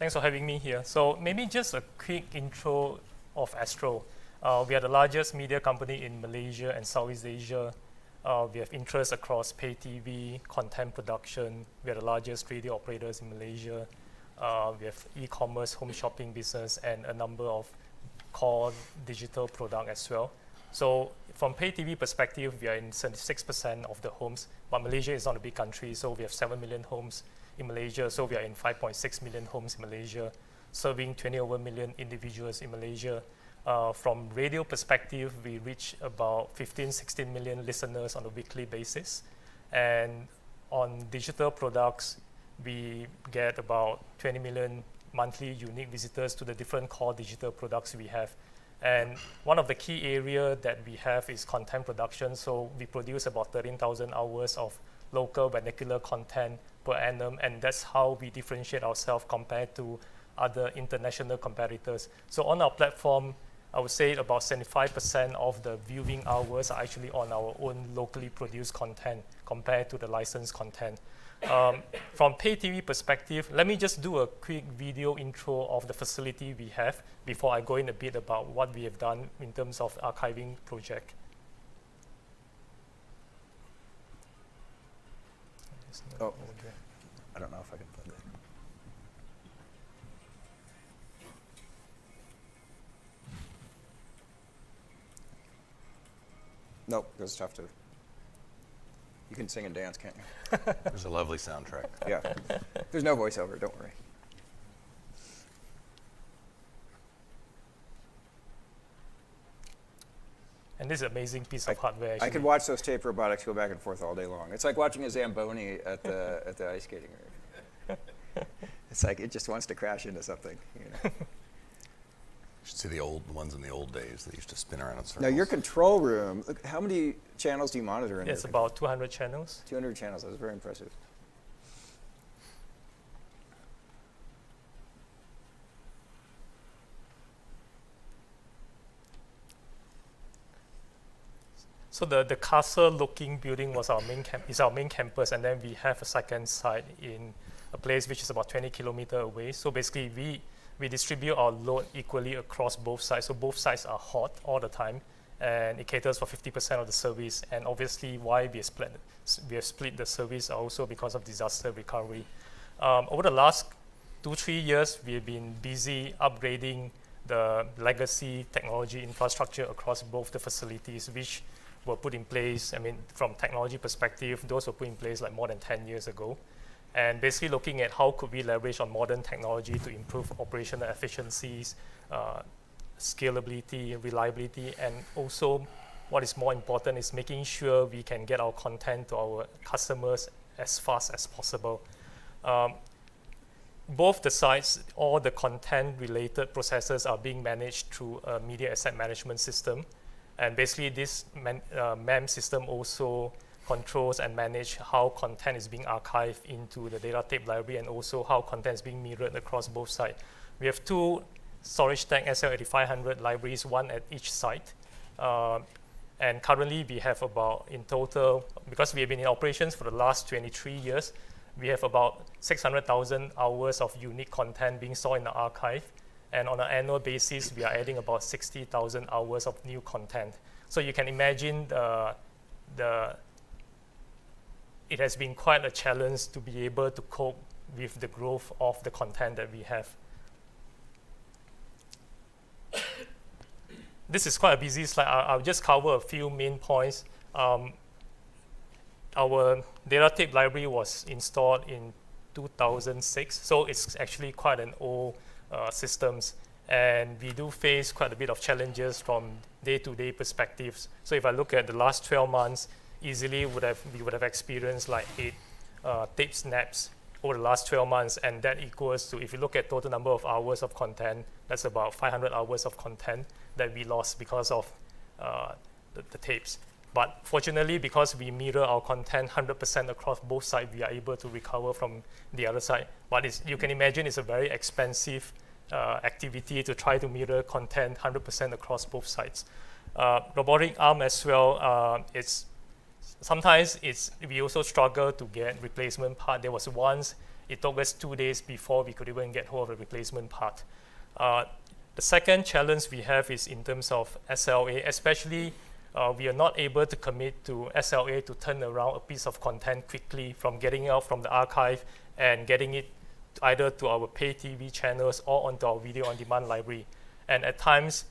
Thanks for having me here. So maybe just a quick intro of Astro. We are the largest media company in Malaysia and Southeast Asia. We have interests across pay TV, content production. We are the largest radio operators in Malaysia. We have e-commerce, home shopping business, and a number of core digital product as well. So from pay TV perspective, we are in 76% of the homes, but Malaysia is not a big country, so we have 7 million homes in Malaysia, so we are in 5.6 million homes in Malaysia, serving 20 over million individuals in Malaysia. From radio perspective, we reach about 15, 16 million listeners on a weekly basis. And on digital products, we get about 20 million monthly unique visitors to the different core digital products we have. And one of the key areas that we have is content production. So we produce about 13,000 hours of local vernacular content per annum, and that's how we differentiate ourselves compared to other international competitors. So on our platform, I would say about 75% of the viewing hours are actually on our own locally produced content compared to the licensed content. From pay TV perspective, let me just do a quick video intro of the facility we have before I go in a bit about what we have done in terms of archiving project. Oh, I don't know if I can plug it. Nope, it was tough to. You can sing and dance, can't you? There's a lovely soundtrack. Yeah. There's no voiceover, don't worry. And this is an amazing piece of hardware. Actually. I could watch those tape robotics go back and forth all day long. It's like watching a Zamboni at the ice skating rink. It's like it just wants to crash into something. You know? You should see the ones in the old days that used to spin around in circles. Now your control room, look, how many channels do you monitor in there? It's about 200 channels. 200 channels, that's very impressive. So the castle-looking building was our is our main campus, and then we have a second site in a place which is about 20 kilometers away. So basically, we distribute our load equally across both sides. So both sides are hot all the time, and it caters for 50% of the service. And obviously, why we have split the service also because of disaster recovery. Over the last 2-3 years, we have been busy upgrading the legacy technology infrastructure across both the facilities, which were put in place. I mean, from technology perspective, those were put in place like more than 10 years ago. And basically looking at how could we leverage on modern technology to improve operational efficiencies, scalability, reliability, and also what is more important is making sure we can get our content to our customers as fast as possible. Both the sites, all the content-related processes are being managed through a media asset management system. And basically this MEM system also controls and manages how content is being archived into the data tape library and also how content is being mirrored across both sites. We have 2 storage tank SL8500 libraries, one at each site. And currently we have about, in total, because we have been in operations for the last 23 years, we have about 600,000 hours of unique content being stored in the archive. And on an annual basis, we are adding about 60,000 hours of new content. So you can imagine it has been quite a challenge to be able to cope with the growth of the content that we have. This is quite a busy slide. I'll just cover a few main points. Our data tape library was installed in 2006, so it's actually quite an old systems, and we do face quite a bit of challenges from day-to-day perspectives. So if I look at the last 12 months, easily we would have experienced like 8 tape snaps over the last 12 months, and that equals to, if you look at total number of hours of content, that's about 500 hours of content that we lost because of the tapes. But fortunately, because we mirror our content 100% across both sides, we are able to recover from the other side. But you can imagine it's a very expensive activity to try to mirror content 100% across both sides. Robotic arm as well, sometimes we also struggle to get replacement part. There was once it took us 2 days before we could even get hold of a replacement part. The second challenge we have is in terms of SLA, especially we are not able to commit to SLA to turn around a piece of content quickly from getting it out from the archive and getting it either to our pay TV channels or onto our video on demand library. And at times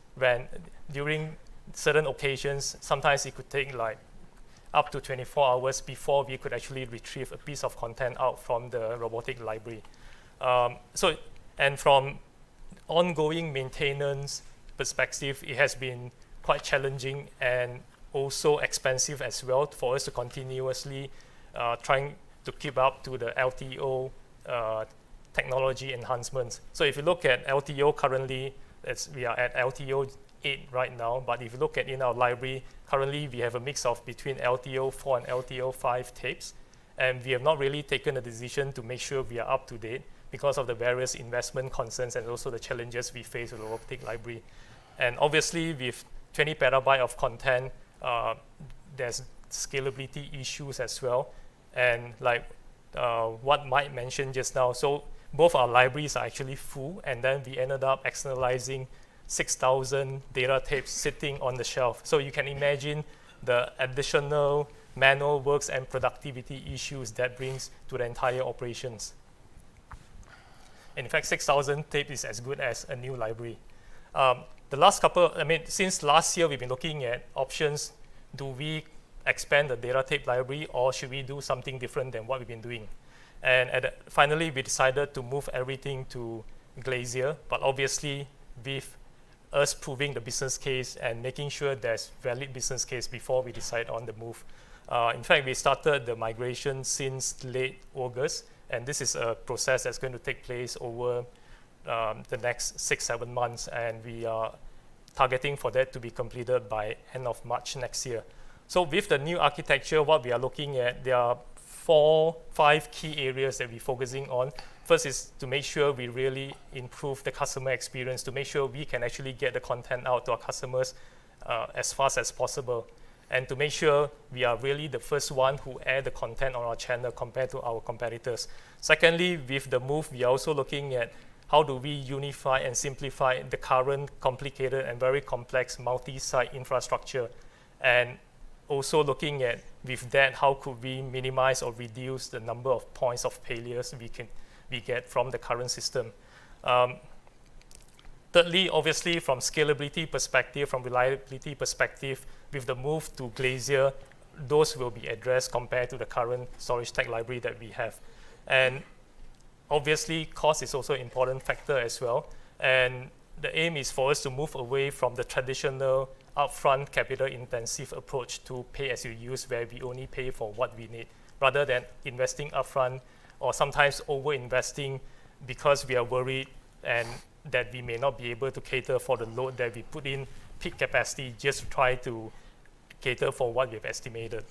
during certain occasions, sometimes it could take like up to 24 hours before we could actually retrieve a piece of content out from the robotic library. And from ongoing maintenance perspective, it has been quite challenging and also expensive as well for us to continuously trying to keep up to the LTO technology enhancements. So if you look at LTO currently, we are at LTO 8 right now, but if you look at in our library, currently we have a mix of between LTO 4 and LTO 5 tapes, and we have not really taken a decision to make sure we are up to date because of the various investment concerns and also the challenges we face with the robotic library. And obviously with 20 petabyte of content, there's scalability issues as well. And like what Mike mentioned just now, so both our libraries are actually full, and then we ended up externalizing 6,000 data tapes sitting on the shelf. So you can imagine the additional manual works and productivity issues that brings to the entire operations. In fact, 6,000 tapes is as good as a new library. The last couple, since last year, we've been looking at options. Do we expand the data tape library, or should we do something different than what we've been doing? And finally, we decided to move everything to Glacier, but obviously with us proving the business case and making sure there's valid business case before we decide on the move. In fact, we started the migration since late August, and this is a process that's going to take place over the next 6-7 months, and we are targeting for that to be completed by end of March next year. So with the new architecture, what we are looking at, there are 4-5 key areas that we're focusing on. First is to make sure we really improve the customer experience, to make sure we can actually get the content out to our customers as fast as possible, and to make sure we are really the first one who add the content on our channel compared to our competitors. Secondly, with the move, we are also looking at how do we unify and simplify the current complicated and very complex multi-site infrastructure, and also looking at, with that, how could we minimize or reduce the number of points of failures we get from the current system. Thirdly, obviously, from scalability perspective, from reliability perspective, with the move to Glacier, those will be addressed compared to the current storage tech library that we have. And obviously, cost is also an important factor as well. And the aim is for us to move away from the traditional upfront capital-intensive approach to pay-as-you-use, where we only pay for what we need, rather than investing upfront or sometimes over-investing because we are worried and that we may not be able to cater for the load that we put in peak capacity just to try to cater for what we've estimated.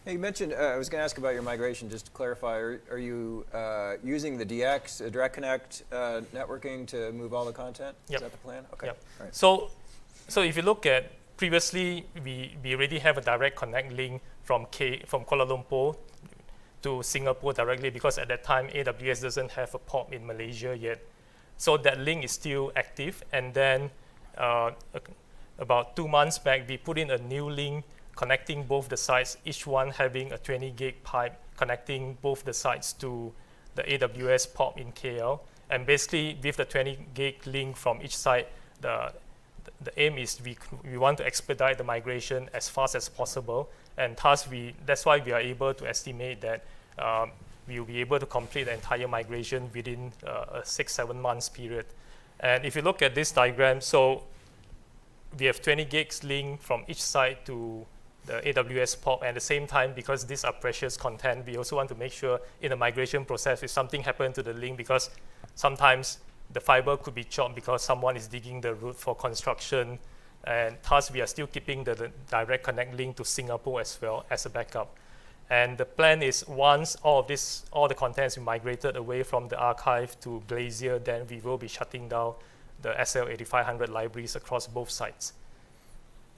Hey, you mentioned, I was going to ask about your migration, just to clarify, are you using the DX, Direct Connect networking to move all the content? Yep. Is that the plan? Okay. Yep. Right. So if you look at previously, we already have a direct connect link from Kuala Lumpur to Singapore directly, because at that time, AWS doesn't have a port in Malaysia yet. So that link is still active. And then about 2 months back, we put in a new link connecting both the sites, each one having a 20 gig pipe connecting both the sites to the AWS port in KL. And basically, with the 20 gig link from each site, the aim is we want to expedite the migration as fast as possible. And thus, that's why we are able to estimate that we will be able to complete the entire migration within a 6-7 months period. And if you look at this diagram, so we have 20 gigs link from each site to the AWS port, and at the same time, because these are precious content, we also want to make sure in the migration process, if something happened to the link, because sometimes the fiber could be chopped because someone is digging the route for construction, and thus we are still keeping the direct connect link to Singapore as well as a backup. And the plan is once all the contents is migrated away from the archive to Glacier, then we will be shutting down the SL8500 libraries across both sites.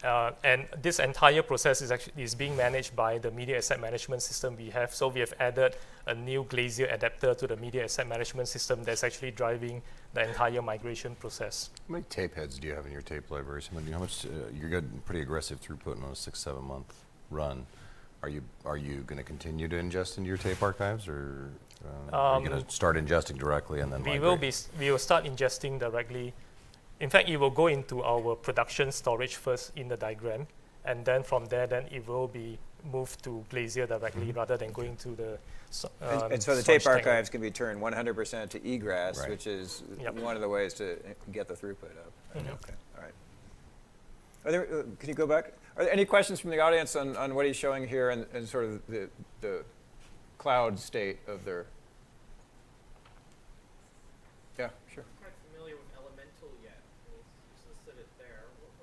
And this entire process is being managed by the media asset management system we have. So we have added a new Glacier adapter to the media asset management system that's actually driving the entire migration process. How many tape heads do you have in your tape libraries? How much you're getting pretty aggressive throughput on a 6-7 month run. Are you going to continue to ingest into your tape archives, or are you going to start ingesting directly and then migrate? We will start ingesting directly. In fact, it will go into our production storage first in the diagram, and then from there, then it will be moved to Glacier directly rather than going to the and so the tape archives can be turned 100% to egress, Right. which is one of the ways to get the throughput up. Okay, all right. Are there, can you go back? Are there any questions from the audience on what he's showing here and sort of the cloud state of their? Yeah, sure. I'm quite familiar with Elemental yet. You listed it there. What's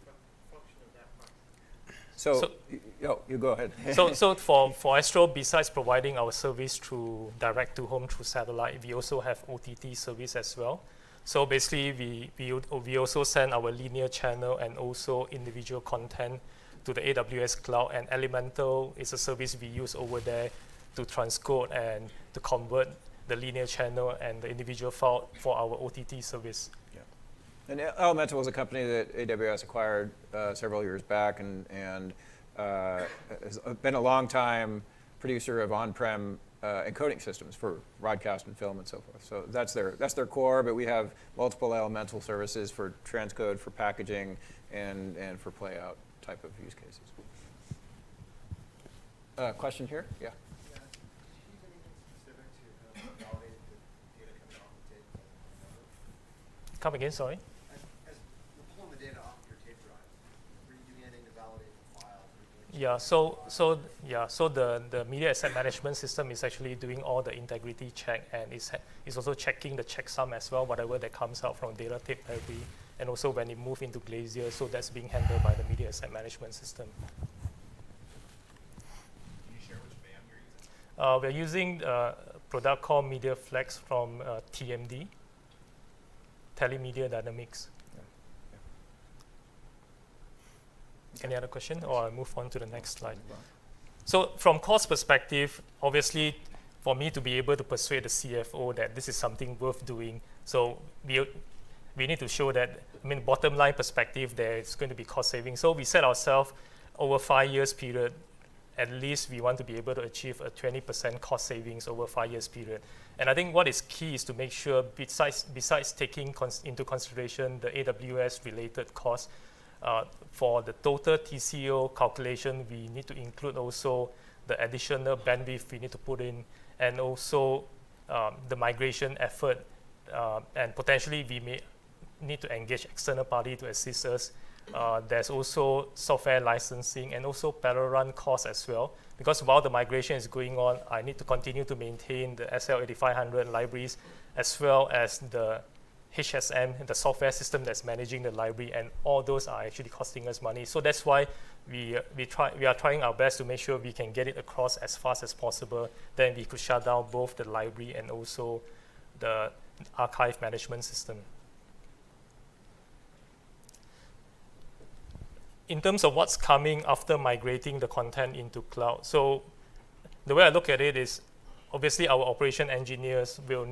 the function of that part? You go ahead. So for Astro, besides providing our service through direct to home through satellite, we also have OTT service as well. So basically, we also send our linear channel and also individual content to the AWS cloud, and Elemental is a service we use over there to transcode and to convert the linear channel and the individual file for our OTT service. Yeah. And Elemental was a company that AWS acquired several years back, and has been a long time producer of on-prem encoding systems for broadcast and film and so forth. So that's their core, but we have multiple Elemental services for transcode, for packaging, and for playout type of use cases. Question here? Yeah. Come again, sorry? As you're pulling the data off your tape drive, were you doing anything to validate the files? So the media asset management system is actually doing all the integrity check, and is also checking the checksum as well, whatever that comes out from data tape library, and also when it moves into Glacier, so that's being handled by the media asset management system. Can you share which band you're using? We're using a product called MediaFlex from TMD, Telemedia Dynamics. Any other question, or I move on to the next slide? So from cost perspective, obviously, for me to be able to persuade the CFO that this is something worth doing, so we need to show that, bottom line perspective, there is going to be cost savings. So we set ourselves over 5 years period, at least we want to be able to achieve a 20% cost savings over 5 years period. And I think what is key is to make sure, besides taking into consideration the AWS related costs, for the total TCO calculation, we need to include also the additional bandwidth we need to put in, and also the migration effort, and potentially we may need to engage external party to assist us. There's also software licensing and also parallel run costs as well, because while the migration is going on, I need to continue to maintain the SL8500 libraries as well as the HSM, the software system that's managing the library, and all those are actually costing us money. So that's why we are trying our best to make sure we can get it across as fast as possible. Then we could shut down both the library and also the archive management system. In terms of what's coming after migrating the content into cloud, so the way I look at it is, obviously our operation engineers will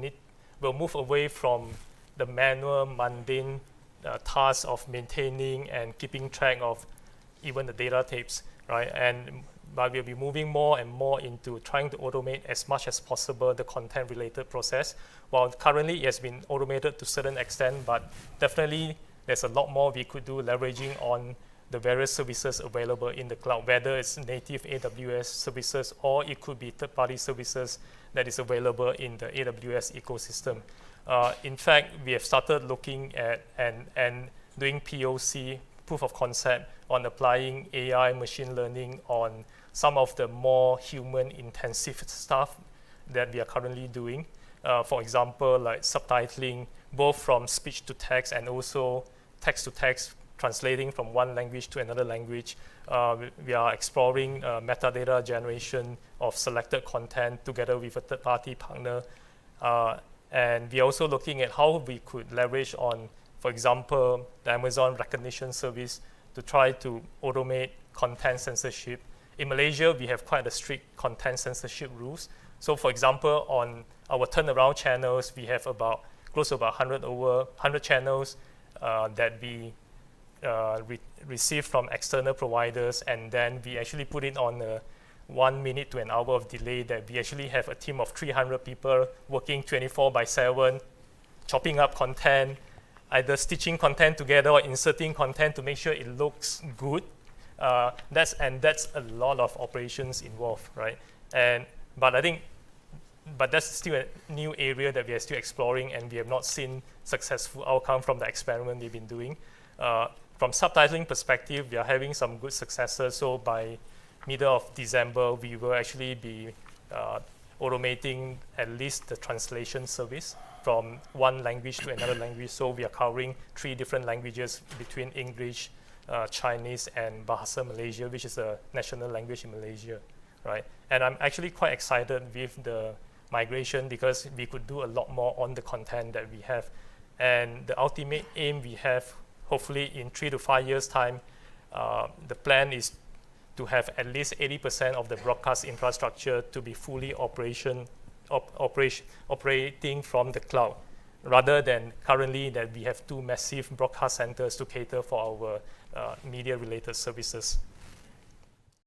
move away from the manual, mundane task of maintaining and keeping track of even the data tapes, right? But we'll be moving more and more into trying to automate as much as possible the content-related process. While currently it has been automated to a certain extent, but definitely there's a lot more we could do leveraging on the various services available in the cloud, whether it's native AWS services or it could be third-party services that is available in the AWS ecosystem. In fact, we have started looking at and doing POC, proof of concept, on applying AI machine learning on some of the more human-intensive stuff that we are currently doing. For example, like subtitling, both from speech to text and also text to text, translating from one language to another language. We are exploring metadata generation of selected content together with a third-party partner. And we're also looking at how we could leverage on, for example, the Amazon recognition service to try to automate content censorship. In Malaysia, we have quite a strict content censorship rules. So for example, on our turnaround channels, we have about close to about 100 channels that we receive from external providers, and then we actually put it on a 1 minute to an hour of delay, that we actually have a team of 300 people working 24/7, chopping up content, either stitching content together or inserting content to make sure it looks good. That's a lot of operations involved, right? But that's still a new area that we are still exploring, and we have not seen successful outcome from the experiment we've been doing. From subtitling perspective, we are having some good successes. So by middle of December, we will actually be automating at least the translation service from one language to another language. So we are covering 3 different languages between English, Chinese, and Bahasa Malaysia, which is a national language in Malaysia, right? And I'm actually quite excited with the migration because we could do a lot more on the content that we have. And the ultimate aim we have, hopefully in 3 to 5 years' time, the plan is to have at least 80% of the broadcast infrastructure to be fully operating from the cloud, rather than currently that we have 2 massive broadcast centers to cater for our media-related services.